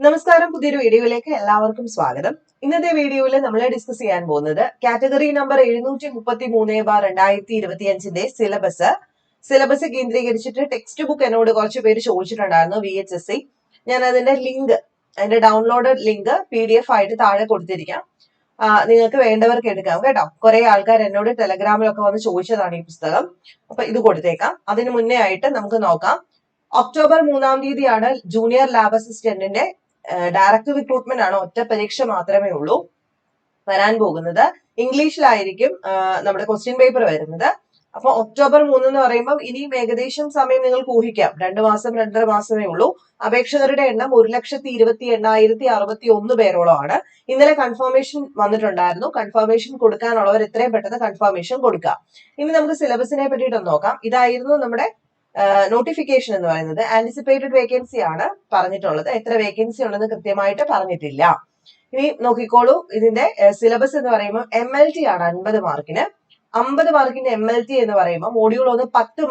നമസ്കാരം, പുതിയൊരു വീഡിയോയിലേക്ക് എല്ലാവർക്കും സ്വാഗതം. ഇന്നത്തെ വീഡിയോയിൽ നമ്മൾ ഡിസ്കസ് ചെയ്യാൻ പോകുന്നത് കാറ്റഗറി നമ്പർ 733/2025 സിലബസ് കേന്ദ്രീകരിച്ചിട്ട് ടെക്സ്റ്റ് ബുക്ക് എന്നോട് കുറച്ച് പേര് ചോദിച്ചിട്ടുണ്ടായിരുന്നു. VHSC ഞാൻ അതിന്റെ ഡൗൺലോഡഡ് ലിങ്ക് PDF ആയിട്ട് താഴെ കൊടുത്തിരിക്കാം. നിങ്ങൾക്ക് വേണ്ടവർക്ക് എടുക്കാം കേട്ടോ. കുറെ ആൾക്കാർ എന്നോട് ടെലഗ്രാമിലൊക്കെ വന്ന് ചോദിച്ചതാണ് ഈ പുസ്തകം. അപ്പൊ ഇത് കൊടുത്തേക്കാം. അതിന് മുന്നേ ആയിട്ട് നമുക്ക് നോക്കാം. ഒക്ടോബർ 3-ാം തീയതിയാണ് ജൂനിയർ ലാബ് അസിസ്റ്റന്റിന്റെ ഡയറക്ട് റിക്രൂട്ട്മെന്റ് ആണ്. ഒറ്റ പരീക്ഷ മാത്രമേ ഉള്ളൂ വരാൻ പോകുന്നത്. ഇംഗ്ലീഷിലായിരിക്കും നമ്മുടെ ക്വസ്റ്റ്യൻ പേപ്പർ വരുന്നത്. അപ്പൊ ഒക്ടോബർ 3 എന്ന് പറയുമ്പോൾ ഇനിയും ഏകദേശം സമയം നിങ്ങൾക്ക് ഊഹിക്കാം. 2 മാസം 2.5 മാസമേ ഉള്ളൂ. അപേക്ഷകരുടെ എണ്ണം 1,20,8061 പേരോളമാണ്. ഇന്നലെ കൺഫർമേഷൻ വന്നിട്ടുണ്ടായിരുന്നു. കൺഫർമേഷൻ കൊടുക്കാനുള്ളവർ എത്രയും പെട്ടെന്ന് കൺഫർമേഷൻ കൊടുക്കുക. ഇനി നമുക്ക് സിലബസിനെ പറ്റിയിട്ടൊന്ന് നോക്കാം. ഇതായിരുന്നു നമ്മുടെ നോട്ടിഫിക്കേഷൻ എന്ന് പറയുന്നത്. ആന്റിസിപ്പേറ്റഡ് വേക്കൻസി ആണ് പറഞ്ഞിട്ടുള്ളത്. എത്ര വേക്കൻസി ഉണ്ടെന്ന് കൃത്യമായിട്ട് പറഞ്ഞിട്ടില്ല. ഇനി നോക്കിക്കോളൂ. ഇതിന്റെ സിലബസ് എന്ന് പറയുമ്പോൾ MLT ആണ് 50 മാർക്കിന്. 50 മാർക്കിന്റെ MLT എന്ന് പറയുമ്പോൾ മോഡ്യൂൾ 1 10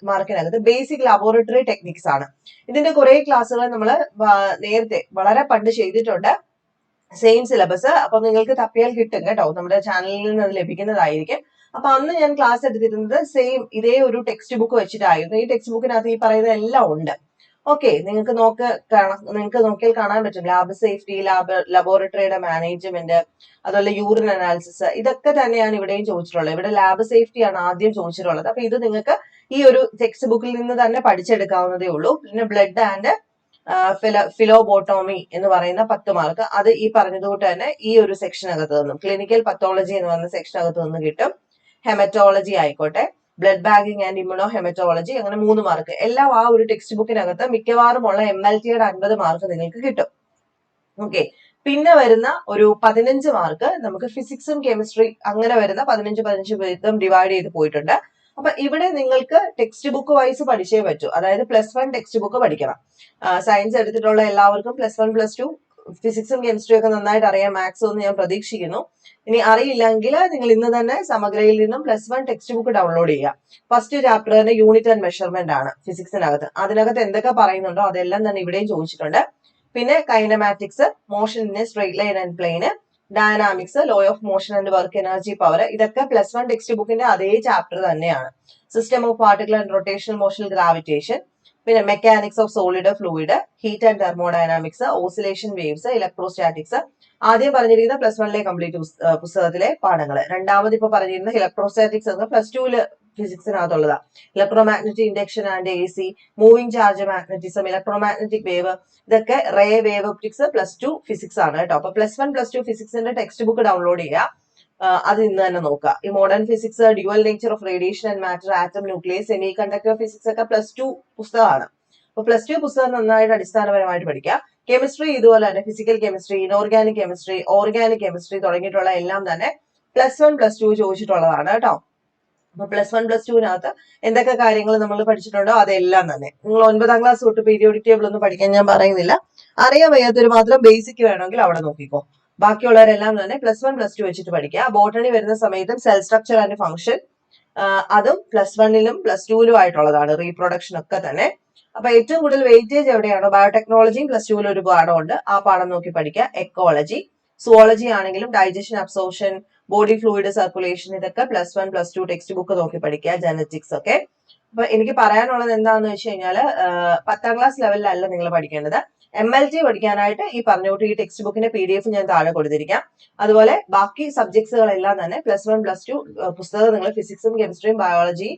മാർക്കിനകത്ത് ബേസിക് ലബോറട്ടറി ടെക്നിക്സ് ആണ്. ഇതിന്റെ കുറെ ക്ലാസ്സുകൾ നമ്മൾ നേരത്തെ വളരെ പണ്ട് ചെയ്തിട്ടുണ്ട്. Same syllabus. അപ്പൊ നിങ്ങൾക്ക് തപ്പിയാൽ കിട്ടും കേട്ടോ. നമ്മുടെ ചാനലിൽ നിന്ന് അത് ലഭിക്കുന്നതായിരിക്കും. അപ്പൊ അന്ന് ഞാൻ ക്ലാസ് എടുത്തിരുന്നത് സെയിം ഇതേ ഒരു ടെക്സ്റ്റ് ബുക്ക് വെച്ചിട്ടായിരുന്നു. ഈ ടെക്സ്റ്റ് ബുക്കിനകത്ത് ഈ പറയുന്ന എല്ലാം ഉണ്ട്. ഓക്കെ, നിങ്ങൾക്ക് നോക്കിയാൽ കാണാൻ പറ്റും. ലാബ് സേഫ്റ്റി, ലബോറട്ടറിയുടെ മാനേജ്മെന്റ്, അതുപോലെ യൂറിൻ അനാലിസിസ്, ഇതൊക്കെ തന്നെയാണ് ഇവിടെയും ചോദിച്ചിട്ടുള്ളത്. ഇവിടെ ലാബ് സേഫ്റ്റി ആണ് ആദ്യം ചോദിച്ചിട്ടുള്ളത്. അപ്പൊ ഇത് നിങ്ങൾക്ക് ഈ ഒരു ടെക്സ്റ്റ് ബുക്കിൽ നിന്ന് തന്നെ പഠിച്ചെടുക്കാവുന്നതേ ഉള്ളൂ. പിന്നെ ബ്ലഡ് ആൻഡ് ഫിലോബോട്ടോമി എന്ന് പറയുന്ന 10 മാർക്ക്, അത് ഈ പറഞ്ഞതുകൊണ്ട് തന്നെ ഈ ഒരു സെക്ഷനകത്ത് നിന്നും, ക്ലിനിക്കൽ പത്തോളജി എന്ന് പറയുന്ന സെക്ഷനകത്ത് നിന്ന് കിട്ടും. ഹെമറ്റോളജി ആയിക്കോട്ടെ, blood banking and immuno haematology, അങ്ങനെ 3 മാർക്ക് എല്ലാം ആ ഒരു ടെക്സ്റ്റ് ബുക്കിനകത്ത് മിക്കവാറും ഉള്ള MLTയുടെ 50 മാർക്ക് നിങ്ങൾക്ക് കിട്ടും. ഓക്കെ, പിന്നെ വരുന്ന ഒരു 15 മാർക്ക് നമുക്ക് ഫിസിക്സും കെമിസ്ട്രി, അങ്ങനെ വരുന്ന 15 വീതം ഡിവൈഡ് ചെയ്ത് പോയിട്ടുണ്ട്. അപ്പൊ ഇവിടെ നിങ്ങൾക്ക് ടെക്സ്റ്റ് ബുക്ക് വൈസ് പഠിച്ചേ പറ്റൂ. അതായത് +1 ടെക്സ്റ്റ് ബുക്ക് പഠിക്കണം. സയൻസ് എടുത്തിട്ടുള്ള എല്ലാവർക്കും +1 +2 ഫിസിക്സും കെമിസ്ട്രിയും ഒക്കെ നന്നായിട്ട് അറിയാം. മാത്സ് ഒന്ന് ഞാൻ പ്രതീക്ഷിക്കുന്നു. ഇനി അറിയില്ലെങ്കിൽ നിങ്ങൾ ഇന്ന് തന്നെ സമഗ്രയിൽ നിന്നും +1 ടെക്സ്റ്റ് ബുക്ക് ഡൗൺലോഡ് ചെയ്യുക. ഫസ്റ്റ് ചാപ്റ്ററിന്റെ യൂണിറ്റ് ആൻഡ് മെഷർമെന്റ് ആണ് ഫിസിക്സിനകത്ത്. അതിനകത്ത് എന്തൊക്കെ പറയുന്നുണ്ടോ അതെല്ലാം തന്നെ ഇവിടെയും ചോദിച്ചിട്ടുണ്ട്. പിന്നെ kinematics, motion in a straight line and plane, dynamics, law of motion and work energy power, ഇതൊക്കെ +1 ടെക്സ്റ്റ് ബുക്കിന്റെ അതേ ചാപ്റ്റർ തന്നെയാണ്. System of particle and rotational motion gravitation, പിന്നെ mechanics of solid fluid, heat and thermodynamics, oscillation waves, electrostatics. ആദ്യം പറഞ്ഞിരിക്കുന്ന +1 complete പുസ്തകത്തിലെ പാഠങ്ങൾ. രണ്ടാമത് ഇപ്പൊ പറഞ്ഞിരുന്ന ഇലക്ട്രോസ്റ്റാറ്റിക്സ് എന്ന് +2 ഫിസിക്സിനകത്തുള്ളതാ. Electromagnetic induction and AC, moving charge magnetism, electromagnetic wave, ഇതൊക്കെ റേ വേവ് ഒപ്റ്റിക്സ് +2 ഫിസിക്സ് ആണ് കേട്ടോ. അപ്പൊ +1 +2 ഫിസിക്സിന്റെ ടെക്സ്റ്റ് ബുക്ക് ഡൗൺലോഡ് ചെയ്യുക. അത് ഇന്ന് തന്നെ നോക്കുക. ഈ modern physics, dual nature of radiation and matter, atom, nucleus, semi conductor physics ഒക്കെ +2 പുസ്തകമാണ്. അപ്പൊ +2 പുസ്തകം നന്നായിട്ട് അടിസ്ഥാനപരമായിട്ട് പഠിക്കുക. കെമിസ്ട്രി ഇതുപോലെ തന്നെ, physical chemistry, inorganic chemistry, organic chemistry തുടങ്ങിയിട്ടുള്ള എല്ലാം തന്നെ +1 +2 ചോദിച്ചിട്ടുള്ളതാണ് കേട്ടോ. അപ്പൊ +1 +2വിനകത്ത് എന്തൊക്കെ കാര്യങ്ങൾ നമ്മൾ പഠിച്ചിട്ടുണ്ടോ അതെല്ലാം തന്നെ. നിങ്ങൾ 9ാം ക്ലാസ് തൊട്ട് പീരിയോഡിക് ടേബിൾ ഒന്നും പഠിക്കാൻ ഞാൻ പറയുന്നില്ല. അറിയാൻ വയ്യാത്തൊരു മാത്രം ബേസിക് വേണമെങ്കിൽ അവിടെ നോക്കിക്കോ. ബാക്കിയുള്ളവരെല്ലാം തന്നെ +1 +2 വെച്ചിട്ട് പഠിക്കുക. ബോട്ടണി വരുന്ന സമയത്തും സെൽ സ്ട്രക്ചർ ആൻഡ് ഫംഗ്ഷൻ, അതും +1ലും +2ലും ആയിട്ടുള്ളതാണ്. റീപ്രൊഡക്ഷൻ ഒക്കെ തന്നെ. അപ്പൊ ഏറ്റവും കൂടുതൽ വെയിറ്റേജ് എവിടെയാണോ, ബയോടെക്നോളജിയും +2ലും ഒരു പാഠമുണ്ട്. ആ പാഠം നോക്കി പഠിക്കുക. എക്കോളജി, സുവോളജി ആണെങ്കിലും digestion, absorption, body fluid circulation, ഇതൊക്കെ +1 +2 ടെക്സ്റ്റ് ബുക്ക് നോക്കി പഠിക്കുക. ജനറ്റിക്സ് ഒക്കെ. അപ്പൊ എനിക്ക് പറയാനുള്ളത് എന്താണെന്ന് വെച്ച് കഴിഞ്ഞാൽ 10ാം ക്ലാസ് ലെവലിലല്ല നിങ്ങൾ പഠിക്കേണ്ടത്. MLT പഠിക്കാനായിട്ട് ഈ പറഞ്ഞോട്ട് ഈ ടെക്സ്റ്റ് ബുക്കിന്റെ PDF ഞാൻ താഴെ കൊടുത്തിരിക്കാം. അതുപോലെ ബാക്കി സബ്ജക്ട്സുകളെല്ലാം തന്നെ +1 +2 പുസ്തകം നിങ്ങൾ ഫിസിക്സും കെമിസ്ട്രിയും biology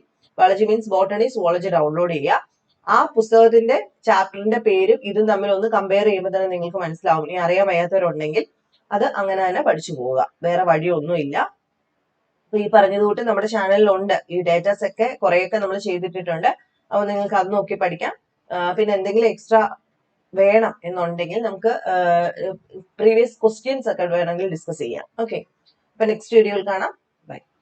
means botany, zoology download ചെയ്യുക. ആ പുസ്തകത്തിന്റെ ചാപ്റ്ററിന്റെ പേരും ഇതും തമ്മിൽ ഒന്ന് കമ്പയർ ചെയ്യുമ്പോൾ തന്നെ നിങ്ങൾക്ക് മനസ്സിലാവും. ഇനി അറിയാൻ വയ്യാത്തവരുണ്ടെങ്കിൽ അത് അങ്ങനെ തന്നെ പഠിച്ചു പോവുക. വേറെ വഴിയൊന്നുമില്ല. അപ്പൊ ഈ പറഞ്ഞതുകൂട്ട് നമ്മുടെ ചാനലിലുണ്ട്. ഈ ഡേറ്റാസ് ഒക്കെ കുറെയൊക്കെ നമ്മൾ ചെയ്തിട്ടിട്ടുണ്ട്. അപ്പൊ നിങ്ങൾക്ക് അത് നോക്കി പഠിക്കാം. പിന്നെ എന്തെങ്കിലും എക്സ്ട്രാ വേണം എന്നുണ്ടെങ്കിൽ നമുക്ക് പ്രീവിയസ് ക്വസ്റ്റ്യൻസ് ഒക്കെ വേണമെങ്കിൽ ഡിസ്കസ് ചെയ്യാം. ഓക്കെ, അപ്പൊ നെക്സ്റ്റ് വീഡിയോയിൽ കാണാം. ബൈ.